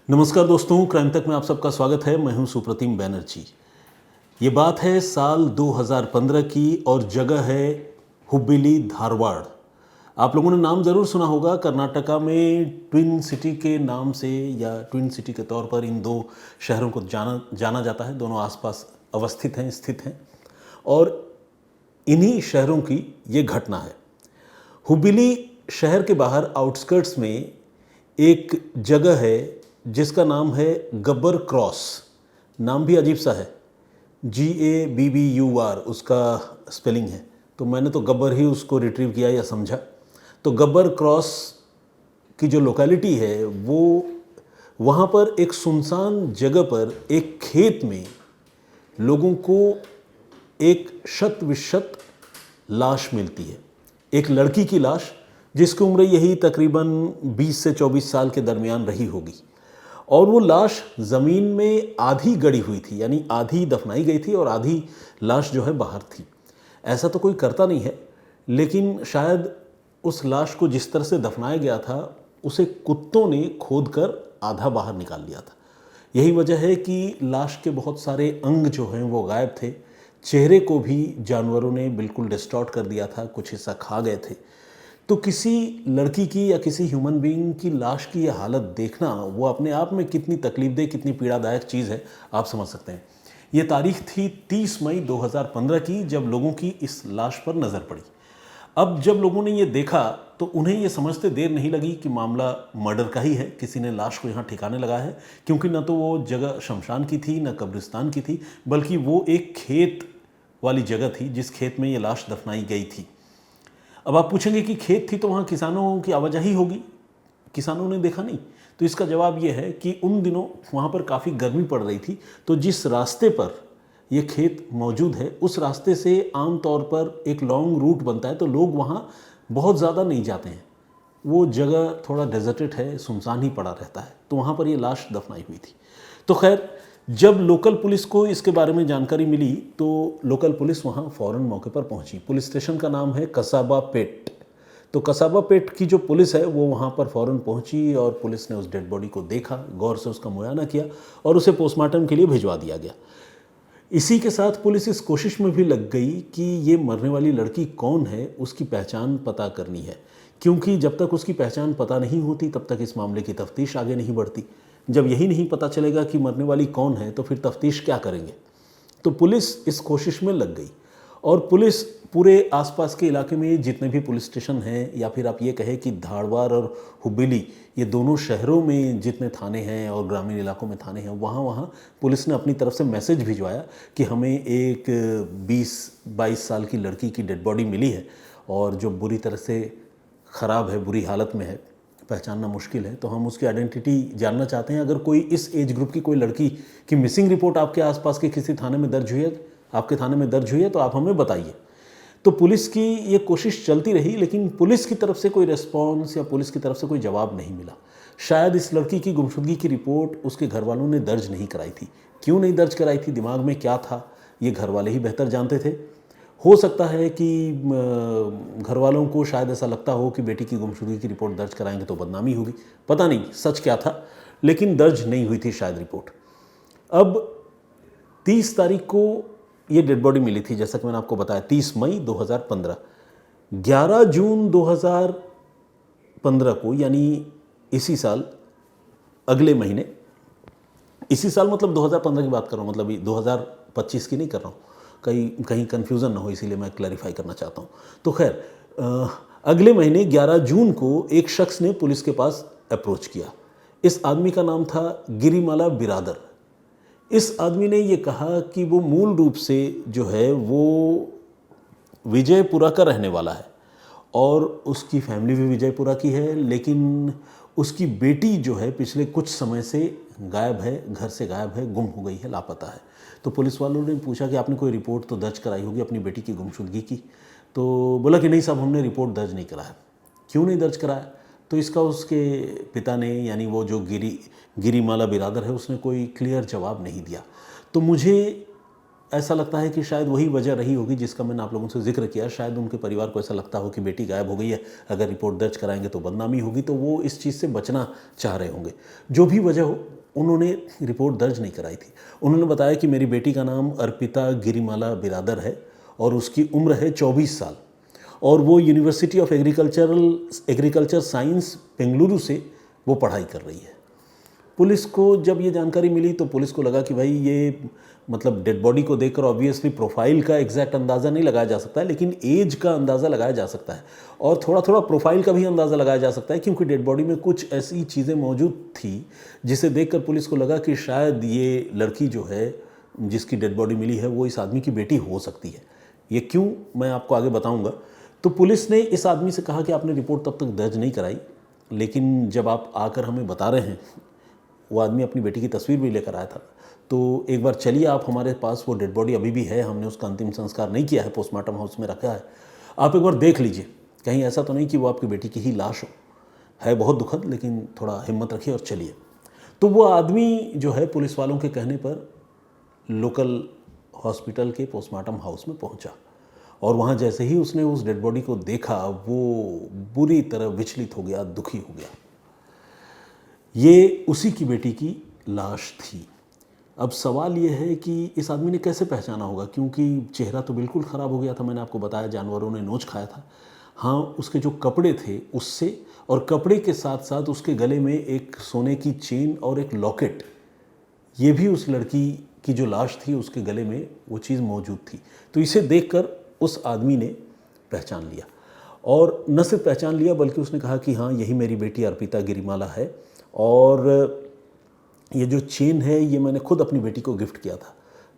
नमस्कार दोस्तों, क्राइम तक में आप सबका स्वागत है। मैं हूं सुप्रतिम बैनर्जी। ये बात है साल 2015 की और जगह है हुब्बिली, धारवाड़। आप लोगों ने नाम ज़रूर सुना होगा। कर्नाटका में ट्विन सिटी के नाम से या ट्विन सिटी के तौर पर इन दो शहरों को जाना जाना जाता है। दोनों आसपास अवस्थित हैं, स्थित हैं और इन्हीं शहरों की ये घटना है। हुब्बिली शहर के बाहर आउटस्कर्ट्स में एक जगह है जिसका नाम है गब्बर क्रॉस। नाम भी अजीब सा है, GABBUR उसका स्पेलिंग है, तो मैंने तो गब्बर ही उसको रिट्रीव किया या समझा। तो गब्बर क्रॉस की जो लोकेलिटी है वो वहाँ पर एक सुनसान जगह पर एक खेत में लोगों को एक शत विशत लाश मिलती है। एक लड़की की लाश जिसकी उम्र यही तकरीबन 20 से 24 साल के दरमियान रही होगी और वो लाश ज़मीन में आधी गड़ी हुई थी, यानी आधी दफनाई गई थी और आधी लाश जो है बाहर थी। ऐसा तो कोई करता नहीं है, लेकिन शायद उस लाश को जिस तरह से दफनाया गया था उसे कुत्तों ने खोद कर आधा बाहर निकाल लिया था। यही वजह है कि लाश के बहुत सारे अंग जो हैं वो गायब थे। चेहरे को भी जानवरों ने बिल्कुल डिस्टॉर्ट कर दिया था, कुछ हिस्सा खा गए थे। तो किसी लड़की की या किसी ह्यूमन बीइंग की लाश की यह हालत देखना वो अपने आप में कितनी तकलीफदेह, कितनी पीड़ादायक चीज़ है, आप समझ सकते हैं। ये तारीख थी 30 मई 2015 की, जब लोगों की इस लाश पर नज़र पड़ी। अब जब लोगों ने ये देखा तो उन्हें ये समझते देर नहीं लगी कि मामला मर्डर का ही है, किसी ने लाश को यहाँ ठिकाने लगाया है। क्योंकि न तो वो जगह शमशान की थी, न कब्रिस्तान की थी, बल्कि वो एक खेत वाली जगह थी जिस खेत में ये लाश दफनाई गई थी। अब आप पूछेंगे कि खेत थी तो वहाँ किसानों की आवाजाही होगी, किसानों ने देखा नहीं? तो इसका जवाब ये है कि उन दिनों वहाँ पर काफ़ी गर्मी पड़ रही थी, तो जिस रास्ते पर ये खेत मौजूद है उस रास्ते से आम तौर पर एक लॉन्ग रूट बनता है, तो लोग वहाँ बहुत ज़्यादा नहीं जाते हैं। वो जगह थोड़ा डेजर्टेड है, सुनसान ही पड़ा रहता है, तो वहाँ पर ये लाश दफनाई हुई थी। तो खैर, जब लोकल पुलिस को इसके बारे में जानकारी मिली तो लोकल पुलिस वहाँ फ़ौरन मौके पर पहुँची। पुलिस स्टेशन का नाम है कसाबा पेट। तो कसाबा पेट की जो पुलिस है वो वहाँ पर फ़ौरन पहुँची और पुलिस ने उस डेड बॉडी को देखा, गौर से उसका मुआयना किया और उसे पोस्टमार्टम के लिए भिजवा दिया गया। इसी के साथ पुलिस इस कोशिश में भी लग गई कि ये मरने वाली लड़की कौन है उसकी पहचान पता करनी है, क्योंकि जब तक उसकी पहचान पता नहीं होती तब तक इस मामले की तफ्तीश आगे नहीं बढ़ती। जब यही नहीं पता चलेगा कि मरने वाली कौन है तो फिर तफ्तीश क्या करेंगे? तो पुलिस इस कोशिश में लग गई और पुलिस पूरे आसपास के इलाके में जितने भी पुलिस स्टेशन हैं, या फिर आप ये कहें कि धारवाड़ और हुब्बिली, ये दोनों शहरों में जितने थाने हैं और ग्रामीण इलाकों में थाने हैं, वहाँ पुलिस ने अपनी तरफ से मैसेज भिजवाया कि हमें एक 20-22 साल की लड़की की डेड बॉडी मिली है और जो बुरी तरह से ख़राब है, बुरी हालत में है, पहचानना मुश्किल है, तो हम उसकी आइडेंटिटी जानना चाहते हैं। अगर कोई इस एज ग्रुप की कोई लड़की की मिसिंग रिपोर्ट आपके आसपास के किसी थाने में दर्ज हुई है, आपके थाने में दर्ज हुई है, तो आप हमें बताइए। तो पुलिस की ये कोशिश चलती रही, लेकिन पुलिस की तरफ से कोई रिस्पॉन्स या पुलिस की तरफ से कोई जवाब नहीं मिला। शायद इस लड़की की गुमशुदगी की रिपोर्ट उसके घर वालों ने दर्ज नहीं कराई थी। क्यों नहीं दर्ज कराई थी, दिमाग में क्या था, ये घर वाले ही बेहतर जानते थे। हो सकता है कि घर वालों को शायद ऐसा लगता हो कि बेटी की गुमशुदगी की रिपोर्ट दर्ज कराएंगे तो बदनामी होगी, पता नहीं सच क्या था, लेकिन दर्ज नहीं हुई थी शायद रिपोर्ट। अब 30 तारीख को ये डेड बॉडी मिली थी, जैसा कि मैंने आपको बताया, 30 मई 2015। 11 जून 2015 को, यानी इसी साल, अगले महीने, इसी साल मतलब 2015 की बात कर रहा हूँ, मतलब 2025 की नहीं कर रहा हूँ, कहीं कन्फ्यूज़न ना हो, इसीलिए मैं क्लैरिफाई करना चाहता हूँ। तो खैर, अगले महीने 11 जून को एक शख्स ने पुलिस के पास अप्रोच किया। इस आदमी का नाम था गिरिमाला बिरादर। इस आदमी ने ये कहा कि वो मूल रूप से जो है वो विजयपुरा का रहने वाला है और उसकी फैमिली भी विजयपुरा की है, लेकिन उसकी बेटी जो है पिछले कुछ समय से गायब है, घर से गायब है, गुम हो गई है, लापता है। तो पुलिस वालों ने पूछा कि आपने कोई रिपोर्ट तो दर्ज कराई होगी अपनी बेटी की गुमशुदगी की? तो बोला कि नहीं साहब, हमने रिपोर्ट दर्ज नहीं कराया। क्यों नहीं दर्ज कराया? तो इसका उसके पिता ने, यानी वो जो गिरिमाला बिरादर है, उसने कोई क्लियर जवाब नहीं दिया। तो मुझे ऐसा लगता है कि शायद वही वजह रही होगी जिसका मैंने आप लोगों से जिक्र किया। शायद उनके परिवार को ऐसा लगता हो कि बेटी गायब हो गई है, अगर रिपोर्ट दर्ज कराएंगे तो बदनामी होगी, तो वो इस चीज़ से बचना चाह रहे होंगे। जो भी वजह हो, उन्होंने रिपोर्ट दर्ज नहीं कराई थी। उन्होंने बताया कि मेरी बेटी का नाम अर्पिता गिरिमाला बिरादर है और उसकी उम्र है 24 साल और वो university of agriculture science Bengaluru से वो पढ़ाई कर रही है। पुलिस को जब ये जानकारी मिली तो पुलिस को लगा कि भाई ये मतलब डेड बॉडी को देखकर ऑब्वियसली प्रोफाइल का एग्जैक्ट अंदाज़ा नहीं लगाया जा सकता है, लेकिन एज का अंदाज़ा लगाया जा सकता है और थोड़ा थोड़ा प्रोफाइल का भी अंदाज़ा लगाया जा सकता है, क्योंकि डेड बॉडी में कुछ ऐसी चीज़ें मौजूद थी जिसे देखकर पुलिस को लगा कि शायद ये लड़की जो है जिसकी डेड बॉडी मिली है वो इस आदमी की बेटी हो सकती है। ये क्यों, मैं आपको आगे बताऊँगा। तो पुलिस ने इस आदमी से कहा कि आपने रिपोर्ट तब तक दर्ज नहीं कराई, लेकिन जब आप आकर हमें बता रहे हैं, वो आदमी अपनी बेटी की तस्वीर भी लेकर आया था, तो एक बार चलिए आप हमारे पास, वो डेड बॉडी अभी भी है, हमने उसका अंतिम संस्कार नहीं किया है, पोस्टमार्टम हाउस में रखा है, आप एक बार देख लीजिए, कहीं ऐसा तो नहीं कि वो आपकी बेटी की ही लाश हो। है बहुत दुखद, लेकिन थोड़ा हिम्मत रखिए और चलिए। तो वो आदमी जो है पुलिस वालों के कहने पर लोकल हॉस्पिटल के पोस्टमार्टम हाउस में पहुंचा और वहाँ जैसे ही उसने उस डेड बॉडी को देखा, वो बुरी तरह विचलित हो गया, दुखी हो गया। ये उसी की बेटी की लाश थी। अब सवाल ये है कि इस आदमी ने कैसे पहचाना होगा, क्योंकि चेहरा तो बिल्कुल ख़राब हो गया था, मैंने आपको बताया जानवरों ने नोच खाया था। हाँ, उसके जो कपड़े थे उससे, और कपड़े के साथ साथ उसके गले में एक सोने की चेन और एक लॉकेट, ये भी उस लड़की की जो लाश थी उसके गले में वो चीज़ मौजूद थी। तो इसे देखकर उस आदमी ने पहचान लिया, और न सिर्फ पहचान लिया बल्कि उसने कहा कि हाँ, यही मेरी बेटी अर्पिता गिरिमाला है और ये जो चेन है ये मैंने खुद अपनी बेटी को गिफ्ट किया था।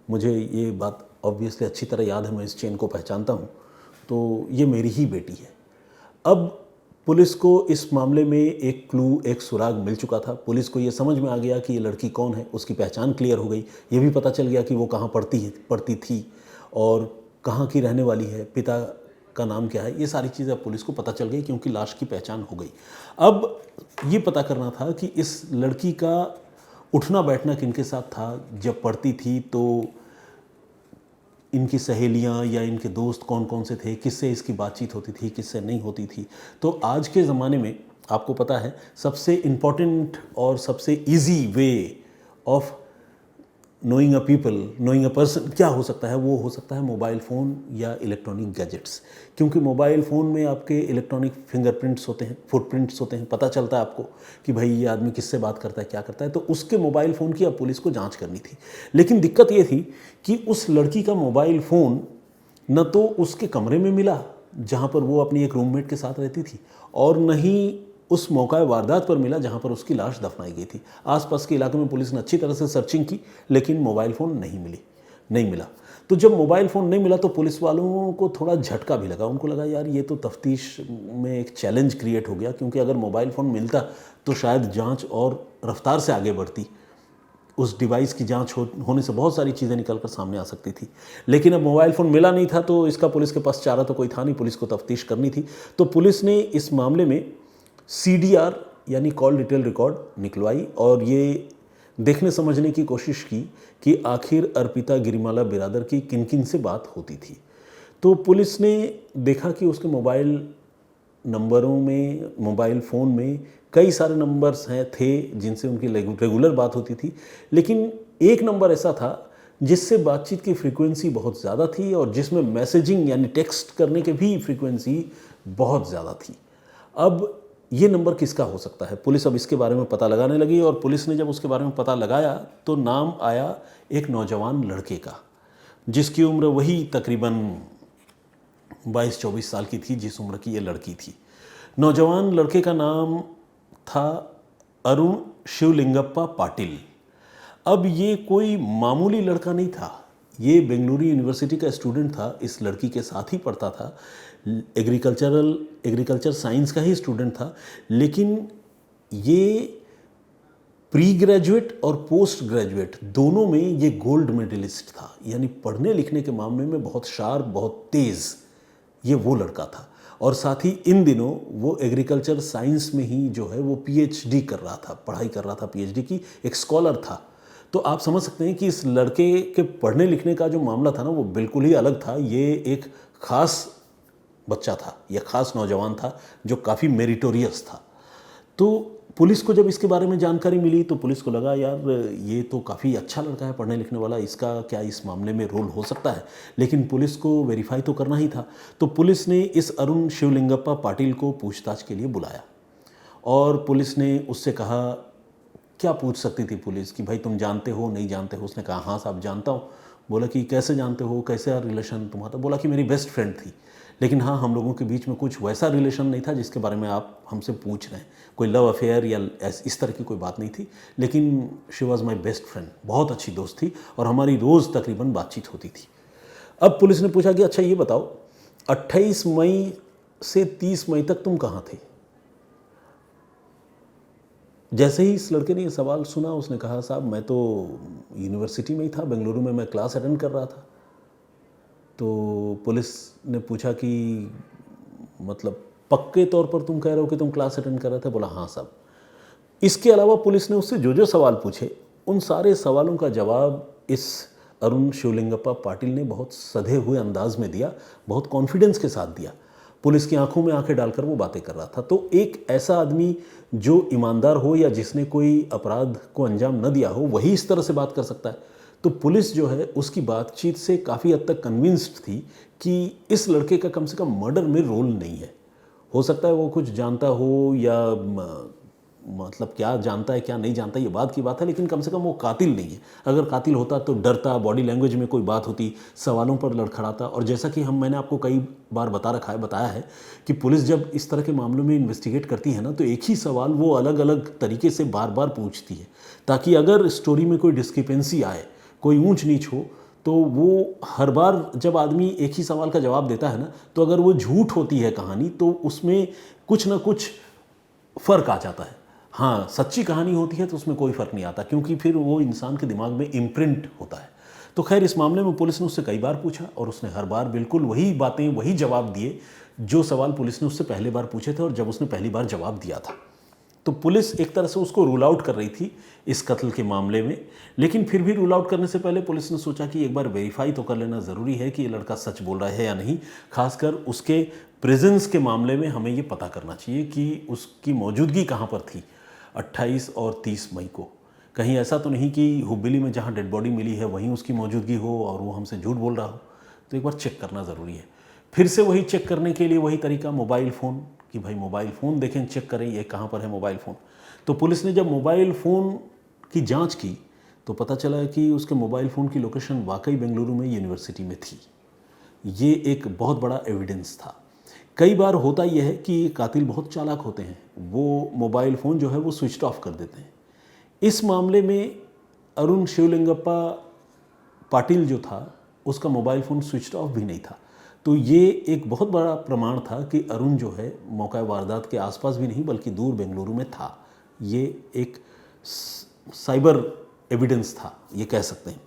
मुझे ये बात ऑब्वियसली अच्छी तरह याद है, मैं इस चेन को पहचानता हूँ, तो ये मेरी ही बेटी है। अब पुलिस को इस मामले में एक क्लू, एक सुराग मिल चुका था। पुलिस को ये समझ में आ गया कि ये लड़की कौन है, उसकी पहचान क्लियर हो गई। ये भी पता चल गया कि वो कहाँ पढ़ती थी और कहाँ की रहने वाली है, पिता का नाम क्या है, ये सारी चीज़ें अब पुलिस को पता चल गई क्योंकि लाश की पहचान हो गई। अब ये पता करना था कि इस लड़की का उठना बैठना किनके साथ था, जब पढ़ती थी तो इनकी सहेलियां या इनके दोस्त कौन कौन से थे, किससे इसकी बातचीत होती थी, किससे नहीं होती थी। तो आज के ज़माने में आपको पता है सबसे इम्पॉर्टेंट और सबसे easy way of knowing a people, knowing a person क्या हो सकता है, वो हो सकता है मोबाइल फ़ोन या इलेक्ट्रॉनिक गैजेट्स। क्योंकि मोबाइल फ़ोन में आपके इलेक्ट्रॉनिक फिंगरप्रिंट्स होते हैं, फुटप्रिंट्स होते हैं, पता चलता है आपको कि भाई ये आदमी किससे बात करता है, क्या करता है। तो उसके मोबाइल फ़ोन की अब पुलिस को जांच करनी थी। लेकिन दिक्कत ये थी कि उस लड़की का मोबाइल फ़ोन न तो उसके कमरे में मिला जहाँ पर वो अपनी एक रूममेट के साथ रहती थी, और न ही उस मौका वारदात पर मिला जहाँ पर उसकी लाश दफनाई गई थी। आसपास के इलाके में पुलिस ने अच्छी तरह से सर्चिंग की, लेकिन मोबाइल फ़ोन नहीं मिला। तो जब मोबाइल फ़ोन नहीं मिला तो पुलिस वालों को थोड़ा झटका भी लगा। उनको लगा यार ये तो तफ्तीश में एक चैलेंज क्रिएट हो गया, क्योंकि अगर मोबाइल फ़ोन मिलता तो शायद जांच और रफ्तार से आगे बढ़ती। उस डिवाइस की जांच होने से बहुत सारी चीज़ें निकल कर सामने आ सकती थी। लेकिन अब मोबाइल फ़ोन मिला नहीं था तो इसका पुलिस के पास चारा तो कोई था नहीं, पुलिस को तफ्तीश करनी थी। तो पुलिस ने इस मामले में CDR यानी कॉल डिटेल रिकॉर्ड निकलवाई और ये देखने समझने की कोशिश की कि आखिर अर्पिता गिरिमाला बिरादर की किन किन से बात होती थी। तो पुलिस ने देखा कि उसके मोबाइल नंबरों में, मोबाइल फ़ोन में कई सारे नंबर्स थे जिनसे उनकी रेगुलर बात होती थी, लेकिन एक नंबर ऐसा था जिससे बातचीत की फ्रीक्वेंसी बहुत ज़्यादा थी और जिसमें मैसेजिंग यानी टेक्स्ट करने की भी फ्रीक्वेंसी बहुत ज़्यादा थी। अब ये नंबर किसका हो सकता है, पुलिस अब इसके बारे में पता लगाने लगी, और पुलिस ने जब उसके बारे में पता लगाया तो नाम आया एक नौजवान लड़के का, जिसकी उम्र वही तकरीबन 22-24 साल की थी जिस उम्र की ये लड़की थी। नौजवान लड़के का नाम था अरुण शिवलिंगप्पा पाटिल। अब ये कोई मामूली लड़का नहीं था, ये बेंगलुरु यूनिवर्सिटी का स्टूडेंट था, इस लड़की के साथ ही पढ़ता था, एग्रीकल्चर साइंस का ही स्टूडेंट था। लेकिन ये प्री ग्रेजुएट और पोस्ट ग्रेजुएट दोनों में ये गोल्ड मेडलिस्ट था, यानी पढ़ने लिखने के मामले में बहुत शार्प, बहुत तेज़ ये वो लड़का था। और साथ ही इन दिनों वो एग्रीकल्चर साइंस में ही जो है वो PhD कर रहा था, पढ़ाई कर रहा था, PhD की, एक स्कॉलर था। तो आप समझ सकते हैं कि इस लड़के के पढ़ने लिखने का जो मामला था ना वो बिल्कुल ही अलग था। ये एक ख़ास बच्चा था या ख़ास नौजवान था जो काफ़ी मेरिटोरियस था। तो पुलिस को जब इसके बारे में जानकारी मिली तो पुलिस को लगा यार ये तो काफ़ी अच्छा लड़का है, पढ़ने लिखने वाला, इसका क्या इस मामले में रोल हो सकता है। लेकिन पुलिस को वेरीफाई तो करना ही था। तो पुलिस ने इस अरुण शिवलिंगप्पा पाटिल को पूछताछ के लिए बुलाया और पुलिस ने उससे कहा, क्या पूछ सकती थी पुलिस कि भाई तुम जानते हो नहीं जानते हो। उसने कहा हाँ साहब जानता हूँ। बोला कि कैसे जानते हो, कैसे रिलेशन तुम्हारा। बोला कि मेरी बेस्ट फ्रेंड थी, लेकिन हाँ हम लोगों के बीच में कुछ वैसा रिलेशन नहीं था जिसके बारे में आप हमसे पूछ रहे हैं। कोई लव अफेयर या इस तरह की कोई बात नहीं थी, लेकिन she was my best friend, बहुत अच्छी दोस्त थी और हमारी रोज़ तकरीबन बातचीत होती थी। अब पुलिस ने पूछा कि अच्छा ये बताओ 28 मई से 30 मई तक तुम कहाँ थे। जैसे ही इस लड़के ने ये सवाल सुना उसने कहा साहब मैं तो यूनिवर्सिटी में ही था, बेंगलुरु में मैं क्लास अटेंड कर रहा था। तो पुलिस ने पूछा कि मतलब पक्के तौर पर तुम कह रहे हो कि तुम क्लास अटेंड कर रहे थे। बोला हाँ साहब। इसके अलावा पुलिस ने उससे जो जो सवाल पूछे उन सारे सवालों का जवाब इस अरुण शिवलिंगप्पा पाटिल ने बहुत सधे हुए अंदाज में दिया, बहुत कॉन्फिडेंस के साथ दिया। पुलिस की आंखों में आंखें डालकर वो बातें कर रहा था। तो एक ऐसा आदमी जो ईमानदार हो या जिसने कोई अपराध को अंजाम न दिया हो वही इस तरह से बात कर सकता है। तो पुलिस जो है उसकी बातचीत से काफ़ी हद तक कन्विंस्ड थी कि इस लड़के का कम से कम मर्डर में रोल नहीं है। हो सकता है वो कुछ जानता हो या मतलब क्या जानता है क्या नहीं जानता ये बात की बात है, लेकिन कम से कम वो कातिल नहीं है। अगर कातिल होता तो डरता, बॉडी लैंग्वेज में कोई बात होती, सवालों पर लड़खड़ाता। और जैसा कि मैंने आपको कई बार बताया है कि पुलिस जब इस तरह के मामलों में इन्वेस्टिगेट करती है ना तो एक ही सवाल वो अलग अलग तरीके से बार बार पूछती है, ताकि अगर स्टोरी में कोई डिस्क्रिपेंसी आए, कोई ऊंच नीच हो, तो वो हर बार जब आदमी एक ही सवाल का जवाब देता है ना, तो अगर वो झूठ होती है कहानी तो उसमें कुछ ना कुछ फ़र्क आ जाता है। हाँ सच्ची कहानी होती है तो उसमें कोई फ़र्क नहीं आता, क्योंकि फिर वो इंसान के दिमाग में इम्प्रिंट होता है। तो खैर इस मामले में पुलिस ने उससे कई बार पूछा और उसने हर बार बिल्कुल वही बातें, वही जवाब दिए जो सवाल पुलिस ने उससे पहले बार पूछे थे और जब उसने पहली बार जवाब दिया था। तो पुलिस एक तरह से उसको रूल आउट कर रही थी इस कत्ल के मामले में। लेकिन फिर भी रूल आउट करने से पहले पुलिस ने सोचा कि एक बार वेरीफाई तो कर लेना ज़रूरी है कि ये लड़का सच बोल रहा है या नहीं। खासकर उसके प्रेजेंस के मामले में हमें ये पता करना चाहिए कि उसकी मौजूदगी कहाँ पर थी 28 और 30 मई को। कहीं ऐसा तो नहीं कि हुबली में जहाँ डेड बॉडी मिली है वहीं उसकी मौजूदगी हो और वो हमसे झूठ बोल रहा हो। तो एक बार चेक करना ज़रूरी है। फिर से वही चेक करने के लिए वही तरीका, मोबाइल फ़ोन, कि भाई मोबाइल फ़ोन देखें, चेक करें ये कहाँ पर है मोबाइल फ़ोन। तो पुलिस ने जब मोबाइल फ़ोन की जांच की तो पता चला कि उसके मोबाइल फ़ोन की लोकेशन वाकई बेंगलुरु में यूनिवर्सिटी में थी। ये एक बहुत बड़ा एविडेंस था। कई बार होता यह है कि कातिल बहुत चालाक होते हैं, वो मोबाइल फ़ोन जो है वो स्विच ऑफ कर देते हैं। इस मामले में अरुण शिवलिंगप्पा पाटिल जो था उसका मोबाइल फ़ोन स्विच ऑफ भी नहीं था। तो ये एक बहुत बड़ा प्रमाण था कि अरुण जो है मौका वारदात के आसपास भी नहीं बल्कि दूर बेंगलुरु में था। ये एक साइबर एविडेंस था, ये कह सकते हैं।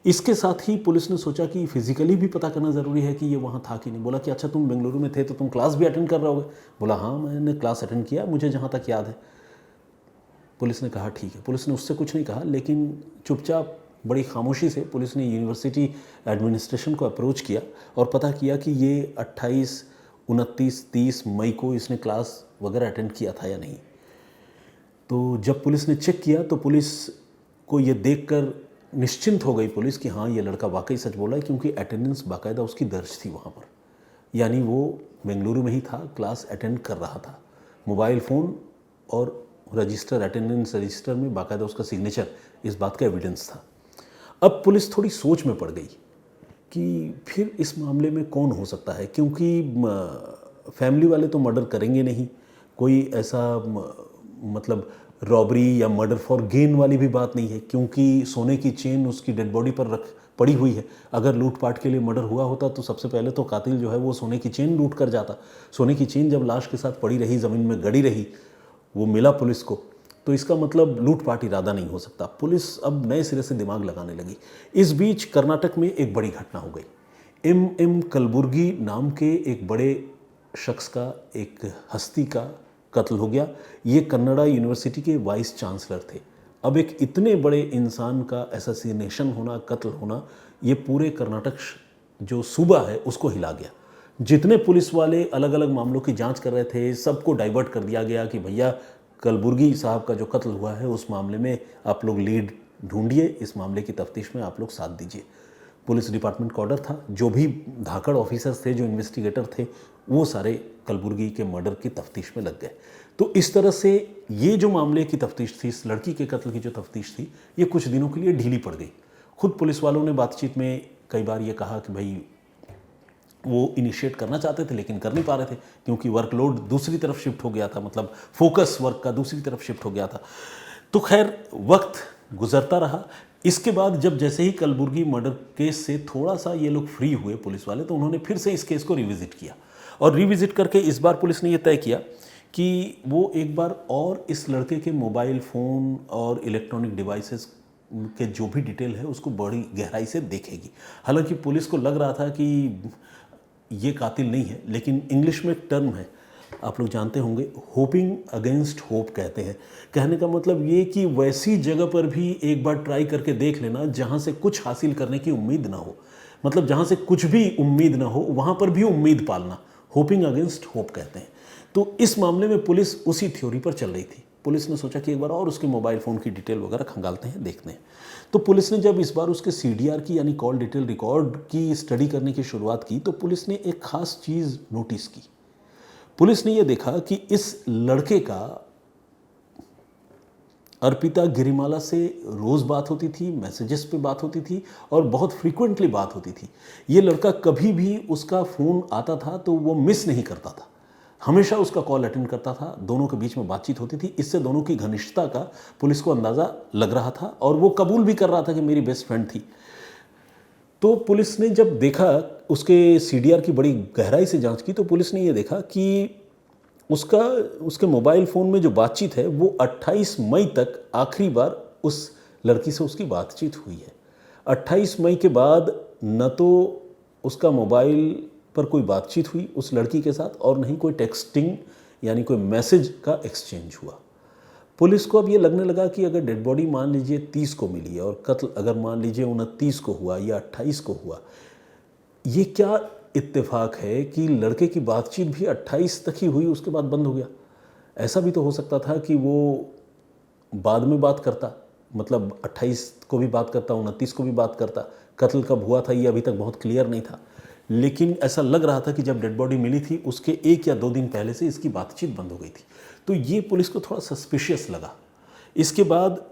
इसके साथ ही पुलिस ने सोचा कि फिजिकली भी पता करना ज़रूरी है कि ये वहाँ था कि नहीं। बोला कि अच्छा तुम बेंगलुरु में थे तो तुम क्लास भी अटेंड कर रहे होगे। बोला हाँ मैंने क्लास अटेंड किया, मुझे जहाँ तक याद है। पुलिस ने कहा ठीक है। पुलिस ने उससे कुछ नहीं कहा, लेकिन चुपचाप बड़ी खामोशी से पुलिस ने यूनिवर्सिटी एडमिनिस्ट्रेशन को अप्रोच किया और पता किया कि ये 28, 29, 30 मई को इसने क्लास वगैरह अटेंड किया था या नहीं। तो जब पुलिस ने चेक किया तो पुलिस को ये देखकर निश्चिंत हो गई पुलिस कि हाँ ये लड़का वाकई सच बोला है, क्योंकि अटेंडेंस बाकायदा उसकी दर्ज थी वहाँ पर। यानी वो बेंगलुरु में ही था, क्लास अटेंड कर रहा था। मोबाइल फ़ोन और रजिस्टर, अटेंडेंस रजिस्टर में बाकायदा उसका सिग्नेचर इस बात का एविडेंस था। अब पुलिस थोड़ी सोच में पड़ गई कि फिर इस मामले में कौन हो सकता है, क्योंकि फैमिली वाले तो मर्डर करेंगे नहीं, कोई ऐसा मतलब रॉबरी या मर्डर फॉर गेन वाली भी बात नहीं है, क्योंकि सोने की चेन उसकी डेड बॉडी पर पड़ी हुई है। अगर लूटपाट के लिए मर्डर हुआ होता तो सबसे पहले तो कातिल जो है वो सोने की चेन लूट कर जाता। सोने की चेन जब लाश के साथ पड़ी रही, ज़मीन में गड़ी रही, वो मिला पुलिस को, तो इसका मतलब लूटपाट इरादा नहीं हो सकता। पुलिस अब नए सिरे से दिमाग लगाने लगी। इस बीच कर्नाटक में एक बड़ी घटना हो गई। एम कलबुर्गी नाम के एक बड़े शख्स का, एक हस्ती का कत्ल हो गया। ये कन्नड़ा यूनिवर्सिटी के वाइस चांसलर थे। अब एक इतने बड़े इंसान का असैसिनेशन होना, कत्ल होना, ये पूरे कर्नाटक जो सूबा है उसको हिला गया। जितने पुलिस वाले अलग अलग मामलों की जांच कर रहे थे, सबको डाइवर्ट कर दिया गया कि भैया कलबुर्गी साहब का जो कत्ल हुआ है उस मामले में आप लोग लीड ढूंढिए, इस मामले की तफ्तीश में आप लोग साथ दीजिए। पुलिस डिपार्टमेंट का ऑर्डर था, जो भी धाकड़ ऑफिसर्स थे, जो इन्वेस्टिगेटर थे, वो सारे कलबुर्गी के मर्डर की तफ्तीश में लग गए। तो इस तरह से ये जो मामले की तफ्तीश थी, इस लड़की के कत्ल की जो तफ्तीश थी, ये कुछ दिनों के लिए ढीली पड़ गई। खुद पुलिस वालों ने बातचीत में कई बार ये कहा कि भाई वो इनिशिएट करना चाहते थे लेकिन कर नहीं पा रहे थे, क्योंकि वर्कलोड दूसरी तरफ शिफ्ट हो गया था, मतलब फोकस वर्क का दूसरी तरफ शिफ्ट हो गया था। तो खैर वक्त गुजरता रहा। इसके बाद जब जैसे ही कलबुर्गी मर्डर केस से थोड़ा सा ये लोग फ्री हुए पुलिस वाले, तो उन्होंने फिर से इस केस को रिविजिट किया, और रिविजिट करके इस बार पुलिस ने ये तय किया कि वो एक बार और इस लड़के के मोबाइल फ़ोन और इलेक्ट्रॉनिक डिवाइसेस के जो भी डिटेल है उसको बड़ी गहराई से देखेगी। हालांकि पुलिस को लग रहा था कि ये कातिल नहीं है, लेकिन इंग्लिश में एक टर्म है, आप लोग जानते होंगे, होपिंग अगेंस्ट होप कहते हैं। कहने का मतलब ये कि वैसी जगह पर भी एक बार ट्राई करके देख लेना जहाँ से कुछ हासिल करने की उम्मीद ना हो, मतलब जहाँ से कुछ भी उम्मीद ना हो वहाँ पर भी उम्मीद पालना, होपिंग अगेंस्ट होप कहते हैं। तो इस मामले में पुलिस उसी थ्योरी पर चल रही थी। पुलिस ने सोचा कि एक बार और उसके मोबाइल फ़ोन की डिटेल वगैरह खंगालते हैं, देखते हैं। तो पुलिस ने जब इस बार उसके CDR की यानी कॉल डिटेल रिकॉर्ड की स्टडी करने की शुरुआत की, तो पुलिस ने एक ख़ास चीज़ नोटिस की। पुलिस ने यह देखा कि इस लड़के का अर्पिता गिरिमाला से रोज़ बात होती थी, मैसेजेस पे बात होती थी और बहुत फ्रीक्वेंटली बात होती थी। ये लड़का कभी भी उसका फ़ोन आता था तो वो मिस नहीं करता था, हमेशा उसका कॉल अटेंड करता था, दोनों के बीच में बातचीत होती थी। इससे दोनों की घनिष्ठता का पुलिस को अंदाज़ा लग रहा था और वो कबूल भी कर रहा था कि मेरी बेस्ट फ्रेंड थी। तो पुलिस ने जब देखा, उसके CDR की बड़ी गहराई से जांच की, तो पुलिस ने ये देखा कि उसके मोबाइल फ़ोन में जो बातचीत है वो 28 मई तक आखिरी बार उस लड़की से उसकी बातचीत हुई है। 28 मई के बाद न तो उसका मोबाइल पर कोई बातचीत हुई उस लड़की के साथ और नहीं कोई टेक्सटिंग यानी कोई मैसेज का एक्सचेंज हुआ। पुलिस को अब ये लगने लगा कि अगर डेड बॉडी मान लीजिए 30 को मिली है और कत्ल अगर मान लीजिए 29 को हुआ या 28 को हुआ, ये क्या इत्तेफाक है कि लड़के की बातचीत भी 28 तक ही हुई, उसके बाद बंद हो गया। ऐसा भी तो हो सकता था कि वो बाद में बात करता, मतलब 28 को भी बात करता, 29 को भी बात करता। कत्ल कब हुआ था ये अभी तक बहुत क्लियर नहीं था, लेकिन ऐसा लग रहा था कि जब डेड बॉडी मिली थी उसके 1 या 2 दिन पहले से इसकी बातचीत बंद हो गई थी। तो ये पुलिस को थोड़ा सस्पिशियस लगा। इसके बाद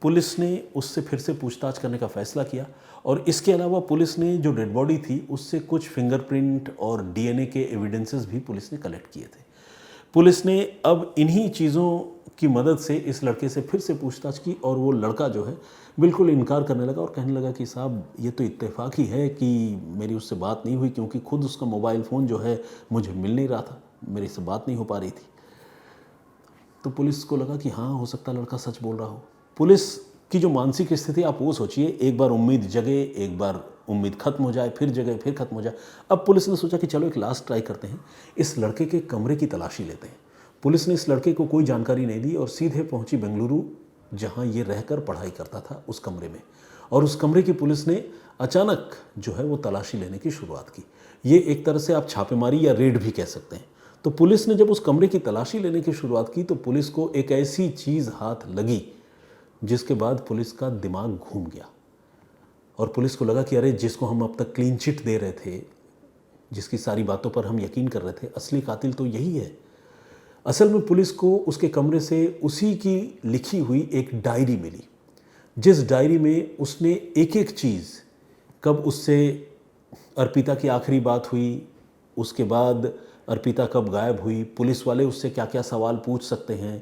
पुलिस ने उससे फिर से पूछताछ करने का फैसला किया और इसके अलावा पुलिस ने जो डेड बॉडी थी उससे कुछ फिंगरप्रिंट और DNA के एविडेंसेस भी पुलिस ने कलेक्ट किए थे। पुलिस ने अब इन्हीं चीज़ों की मदद से इस लड़के से फिर से पूछताछ की और वो लड़का जो है बिल्कुल इनकार करने लगा और कहने लगा कि साहब ये तो इत्तेफाक ही है कि मेरी उससे बात नहीं हुई, क्योंकि खुद उसका मोबाइल फ़ोन जो है मुझे मिल नहीं रहा था, मेरी से बात नहीं हो पा रही थी। तो पुलिस को लगा कि हाँ, हो सकता है लड़का सच बोल रहा हो। पुलिस की जो मानसिक स्थिति आप वो सोचिए, एक बार उम्मीद जगे, एक बार उम्मीद खत्म हो जाए, फिर जगे, फिर खत्म हो जाए। अब पुलिस ने सोचा कि चलो एक लास्ट ट्राई करते हैं, इस लड़के के कमरे की तलाशी लेते हैं। पुलिस ने इस लड़के को कोई जानकारी नहीं दी और सीधे पहुंची बेंगलुरु, जहां ये रहकर पढ़ाई करता था, उस कमरे में। और उस कमरे की पुलिस ने अचानक जो है वो तलाशी लेने की शुरुआत की। ये एक तरह से आप छापेमारी या रेड भी कह सकते हैं। तो पुलिस ने जब उस कमरे की तलाशी लेने की शुरुआत की तो पुलिस को एक ऐसी चीज़ हाथ लगी जिसके बाद पुलिस का दिमाग घूम गया और पुलिस को लगा कि अरे, जिसको हम अब तक क्लीन चिट दे रहे थे, जिसकी सारी बातों पर हम यकीन कर रहे थे, असली कातिल तो यही है। असल में पुलिस को उसके कमरे से उसी की लिखी हुई एक डायरी मिली, जिस डायरी में उसने एक एक चीज़, कब उससे अर्पिता की आखिरी बात हुई, उसके बाद अर्पिता कब गायब हुई, पुलिस वाले उससे क्या क्या सवाल पूछ सकते हैं,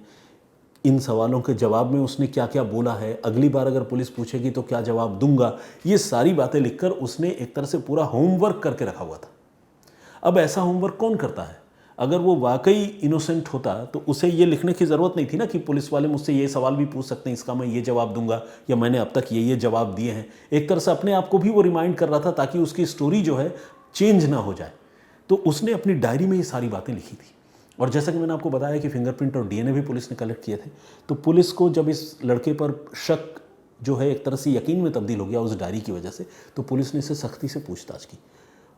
इन सवालों के जवाब में उसने क्या क्या बोला है, अगली बार अगर पुलिस पूछेगी तो क्या जवाब दूंगा, ये सारी बातें लिखकर उसने एक तरह से पूरा होमवर्क करके रखा हुआ था। अब ऐसा होमवर्क कौन करता है? अगर वो वाकई इनोसेंट होता तो उसे ये लिखने की ज़रूरत नहीं थी ना कि पुलिस वाले मुझसे ये सवाल भी पूछ सकते हैं, इसका मैं ये जवाब दूंगा या मैंने अब तक ये जवाब दिए हैं। एक तरह से अपने आप को भी वो रिमाइंड कर रहा था ताकि उसकी स्टोरी जो है चेंज ना हो जाए। तो उसने अपनी डायरी में ये सारी बातें लिखी थी और जैसा कि मैंने आपको बताया कि फिंगरप्रिंट और डीएनए भी पुलिस ने कलेक्ट किए थे, तो पुलिस को जब इस लड़के पर शक जो है एक तरह से यकीन में तब्दील हो गया उस डायरी की वजह से, तो पुलिस ने इससे सख्ती से पूछताछ की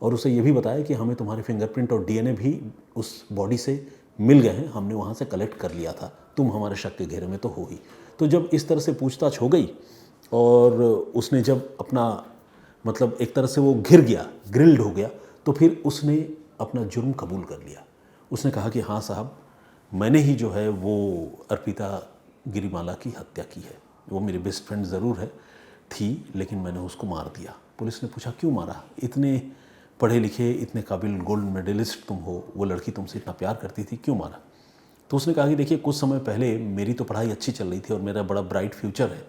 और उसे ये भी बताया कि हमें तुम्हारे फिंगरप्रिंट और डीएनए भी उस बॉडी से मिल गए हैं, हमने वहाँ से कलेक्ट कर लिया था, तुम हमारे शक के घेरे में तो हो ही। तो जब इस तरह से पूछताछ हो गई और उसने जब अपना मतलब एक तरह से वो घिर गया, ग्रिल्ड हो गया, तो फिर उसने अपना जुर्म कबूल कर लिया। उसने कहा कि हाँ साहब, मैंने ही जो है वो अर्पिता गिरिमाला की हत्या की है। वो मेरी बेस्ट फ्रेंड ज़रूर है थी, लेकिन मैंने उसको मार दिया। पुलिस ने पूछा क्यों मारा, इतने पढ़े लिखे, इतने काबिल गोल्ड मेडलिस्ट तुम हो, वो लड़की तुमसे इतना प्यार करती थी, क्यों मारा? तो उसने कहा कि देखिए, कुछ समय पहले मेरी तो पढ़ाई अच्छी चल रही थी और मेरा बड़ा ब्राइट फ्यूचर है,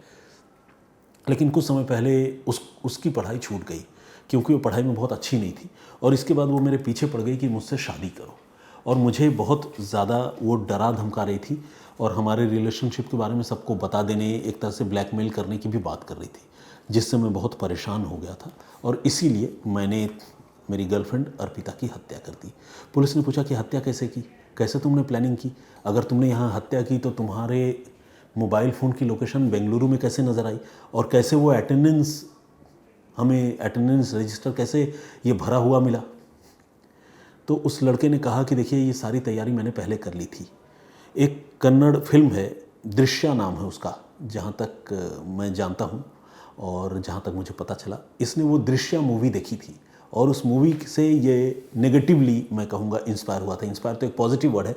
लेकिन कुछ समय पहले उसकी पढ़ाई छूट गई क्योंकि वो पढ़ाई में बहुत अच्छी नहीं थी, और इसके बाद वो मेरे पीछे पड़ गई कि मुझसे शादी करो, और मुझे बहुत ज़्यादा वो डरा धमका रही थी और हमारे रिलेशनशिप के बारे में सबको बता देने, एक तरह से ब्लैकमेल करने की भी बात कर रही थी, जिससे मैं बहुत परेशान हो गया था और इसीलिए मैंने मेरी गर्लफ्रेंड अर्पिता की हत्या कर दी। पुलिस ने पूछा कि हत्या कैसे की, कैसे तुमने प्लानिंग की? अगर तुमने यहाँ हत्या की तो तुम्हारे मोबाइल फ़ोन की लोकेशन बेंगलुरु में कैसे नज़र आई, और कैसे वो अटेंडेंस, हमें अटेंडेंस रजिस्टर कैसे ये भरा हुआ मिला? तो उस लड़के ने कहा कि देखिए, ये सारी तैयारी मैंने पहले कर ली थी। एक कन्नड़ फिल्म है, दृश्या नाम है उसका, जहाँ तक मैं जानता हूँ और जहाँ तक मुझे पता चला, इसने वो दृश्या मूवी देखी थी और उस मूवी से ये नेगेटिवली मैं कहूँगा इंस्पायर हुआ था। इंस्पायर तो एक पॉजिटिव वर्ड है,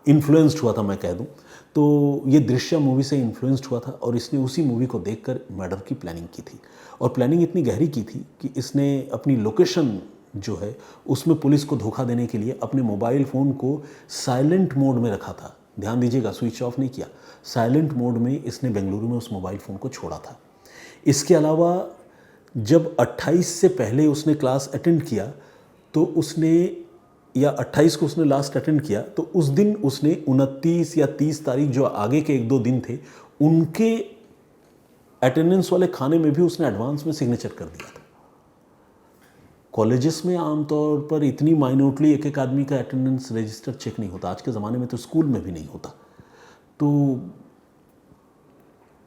इन्फ्लुएंस्ड हुआ था मैं कह दूँ तो। ये दृश्या मूवी से इन्फ्लुएंस्ड हुआ था और इसने उसी मूवी को देखकर मर्डर की प्लानिंग की थी, और प्लानिंग इतनी गहरी की थी कि इसने अपनी लोकेशन जो है उसमें पुलिस को धोखा देने के लिए अपने मोबाइल फ़ोन को साइलेंट मोड में रखा था। ध्यान दीजिएगा, स्विच ऑफ नहीं किया, साइलेंट मोड में इसने बेंगलुरु में उस मोबाइल फ़ोन को छोड़ा था। इसके अलावा जब 28 से पहले उसने क्लास अटेंड किया तो उसने, या 28 को उसने लास्ट अटेंड किया, तो उस दिन उसने 29 या 30 तारीख जो आगे के 1-2 दिन थे, उनके अटेंडेंस वाले खाने में भी उसने एडवांस में सिग्नेचर कर दिया था। कॉलेजेस में आमतौर पर इतनी माइन्यूटली एक एक आदमी का अटेंडेंस रजिस्टर चेक नहीं होता, आज के ज़माने में तो स्कूल में भी नहीं होता। तो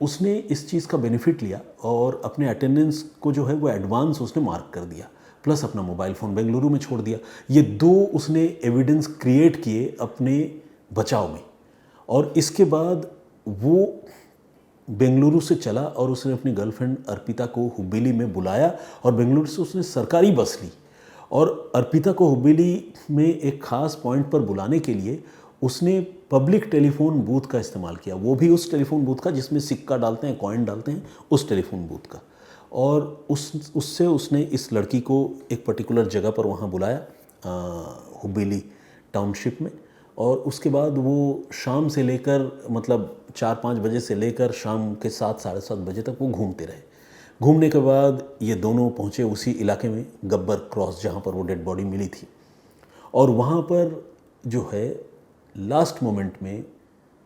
उसने इस चीज़ का बेनिफिट लिया और अपने अटेंडेंस को जो है वो एडवांस उसने मार्क कर दिया, प्लस अपना मोबाइल फ़ोन बेंगलुरु में छोड़ दिया। ये 2 उसने एविडेंस क्रिएट किए अपने बचाव में, और इसके बाद वो बेंगलुरु से चला और उसने अपनी गर्लफ्रेंड अर्पिता को हुबली में बुलाया और बेंगलुरु से उसने सरकारी बस ली, और अर्पिता को हुबली में एक ख़ास पॉइंट पर बुलाने के लिए उसने पब्लिक टेलीफोन बूथ का इस्तेमाल किया, वो भी उस टेलीफोन बूथ का जिसमें सिक्का डालते हैं, कॉइन डालते हैं, उस टेलीफोन बूथ का। और उससे उसने इस लड़की को एक पर्टिकुलर जगह पर वहाँ बुलाया हुबली टाउनशिप में, और उसके बाद वो शाम से लेकर मतलब 4-5 बजे से लेकर शाम के 7-7:30 बजे तक वो घूमते रहे। घूमने के बाद ये दोनों पहुँचे उसी इलाके में, गब्बर क्रॉस, जहाँ पर वो डेड बॉडी मिली थी, और वहाँ पर जो है लास्ट मोमेंट में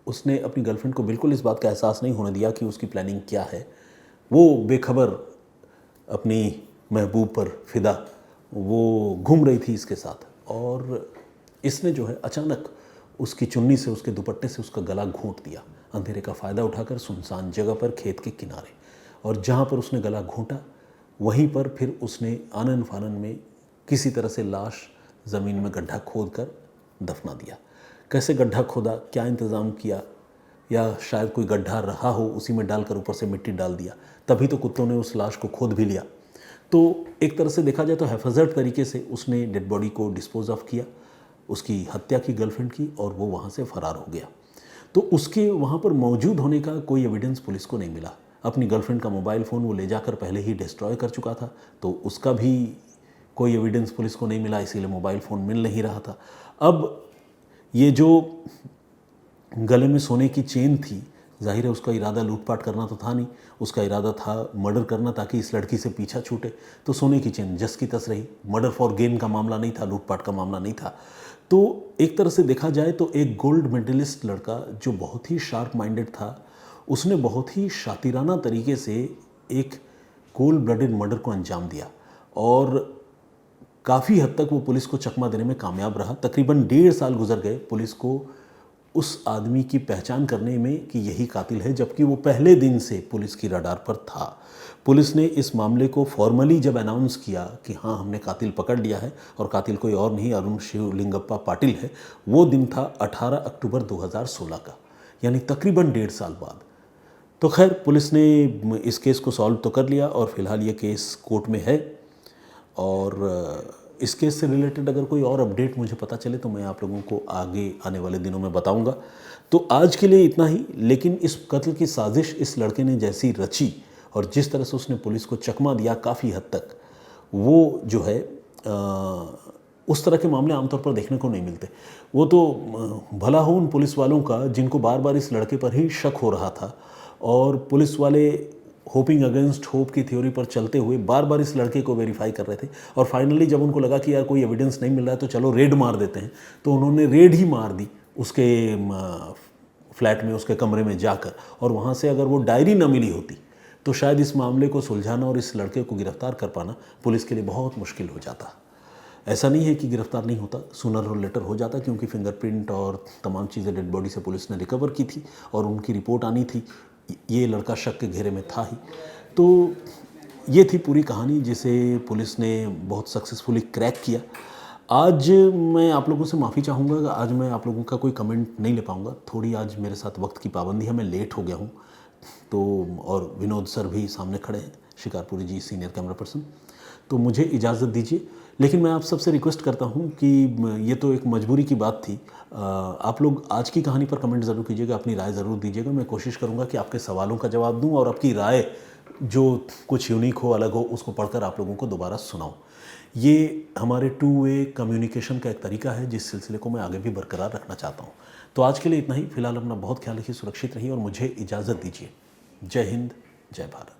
उसने अपनी गर्लफ्रेंड को बिल्कुल इस बात का एहसास नहीं होने दिया कि उसकी प्लानिंग क्या है। वो बेखबर अपनी महबूब पर फिदा वो घूम रही थी इसके साथ, और इसने जो है अचानक उसकी चुन्नी से, उसके दुपट्टे से उसका गला घोंट दिया, अंधेरे का फ़ायदा उठाकर सुनसान जगह पर खेत के किनारे। और जहाँ पर उसने गला घोंटा वहीं पर फिर उसने आनन फानन में किसी तरह से लाश ज़मीन में गड्ढा खोद कर दफना दिया। कैसे गड्ढा खोदा, क्या इंतज़ाम किया, या शायद कोई गड्ढा रहा हो उसी में डालकर ऊपर से मिट्टी डाल दिया, तभी तो कुत्तों ने उस लाश को खोद भी लिया। तो एक तरह से देखा जाए तो हैफाजत तरीके से उसने डेड बॉडी को डिस्पोज ऑफ किया, उसकी हत्या की गर्लफ्रेंड की, और वो वहाँ से फ़रार हो गया। तो उसके वहाँ पर मौजूद होने का कोई एविडेंस पुलिस को नहीं मिला। अपनी गर्लफ्रेंड का मोबाइल फ़ोन वो ले जाकर पहले ही डिस्ट्रॉय कर चुका था, तो उसका भी कोई एविडेंस पुलिस को नहीं मिला, इसीलिए मोबाइल फ़ोन मिल नहीं रहा था। अब ये जो गले में सोने की चेन थी, जाहिर है उसका इरादा लूटपाट करना तो था नहीं, उसका इरादा था मर्डर करना ताकि इस लड़की से पीछा छूटे। तो सोने की चेन जस की तस रही, मर्डर फॉर गेन का मामला नहीं था, लूटपाट का मामला नहीं था। तो एक तरह से देखा जाए तो एक गोल्ड मेडलिस्ट लड़का जो बहुत ही शार्प माइंडेड था, उसने बहुत ही शातिराना तरीके से एक कोल्ड ब्लडेड मर्डर को अंजाम दिया, और काफ़ी हद तक वो पुलिस को चकमा देने में कामयाब रहा। तकरीबन 1.5 साल गुजर गए पुलिस को उस आदमी की पहचान करने में कि यही कातिल है, जबकि वो पहले दिन से पुलिस की रडार पर था। पुलिस ने इस मामले को फॉर्मली जब अनाउंस किया कि हाँ हमने कातिल पकड़ लिया है और कातिल कोई और नहीं अरुण शिवलिंगप्पा पाटिल है, वो दिन था 18 अक्टूबर 2016 का, यानी तकरीबन 1.5 साल बाद। तो खैर पुलिस ने इस केस को सॉल्व तो कर लिया और फिलहाल ये केस कोर्ट में है। और इस केस से रिलेटेड अगर कोई और अपडेट मुझे पता चले तो मैं आप लोगों को आगे आने वाले दिनों में बताऊंगा। तो आज के लिए इतना ही। लेकिन इस कत्ल की साजिश इस लड़के ने जैसी रची और जिस तरह से उसने पुलिस को चकमा दिया काफ़ी हद तक, वो जो है उस तरह के मामले आमतौर पर देखने को नहीं मिलते। वो तो भला हो उन पुलिस वालों का जिनको बार बार इस लड़के पर ही शक हो रहा था और पुलिस वाले होपिंग अगेंस्ट होप की थ्योरी पर चलते हुए बार बार इस लड़के को वेरीफाई कर रहे थे। और फाइनली जब उनको लगा कि यार कोई एविडेंस नहीं मिल रहा है तो चलो रेड मार देते हैं, तो उन्होंने रेड ही मार दी उसके फ्लैट में, उसके कमरे में जाकर। और वहाँ से अगर वो डायरी न मिली होती तो शायद इस मामले को सुलझाना और इस लड़के को गिरफ्तार कर पाना पुलिस के लिए बहुत मुश्किल हो जाता। ऐसा नहीं है कि गिरफ्तार नहीं होता, सूनर और लेटर हो जाता, क्योंकि फिंगरप्रिंट और तमाम चीज़ें डेड बॉडी से पुलिस ने रिकवर की थी और उनकी रिपोर्ट आनी थी। ये लड़का शक के घेरे में था ही। तो ये थी पूरी कहानी जिसे पुलिस ने बहुत सक्सेसफुली क्रैक किया। आज मैं आप लोगों से माफ़ी चाहूँगा, आज मैं आप लोगों का कोई कमेंट नहीं ले पाऊँगा। थोड़ी आज मेरे साथ वक्त की पाबंदी है, मैं लेट हो गया हूँ। तो और विनोद सर भी सामने खड़े हैं, शिकारपुरी जी सीनियर कैमरा पर्सन, तो मुझे इजाज़त दीजिए। लेकिन मैं आप सबसे रिक्वेस्ट करता हूँ कि ये तो एक मजबूरी की बात थी। आप लोग आज की कहानी पर कमेंट ज़रूर कीजिएगा, अपनी राय ज़रूर दीजिएगा। मैं कोशिश करूँगा कि आपके सवालों का जवाब दूँ और आपकी राय जो कुछ यूनिक हो, अलग हो, उसको पढ़कर आप लोगों को दोबारा सुनाऊँ। ये हमारे 2 वे कम्युनिकेशन का एक तरीका है जिस सिलसिले को मैं आगे भी बरकरार रखना चाहता हूँ। तो आज के लिए इतना ही। फिलहाल अपना बहुत ख्याल रखिए, सुरक्षित रहिए और मुझे इजाज़त दीजिए। जय हिंद, जय भारत।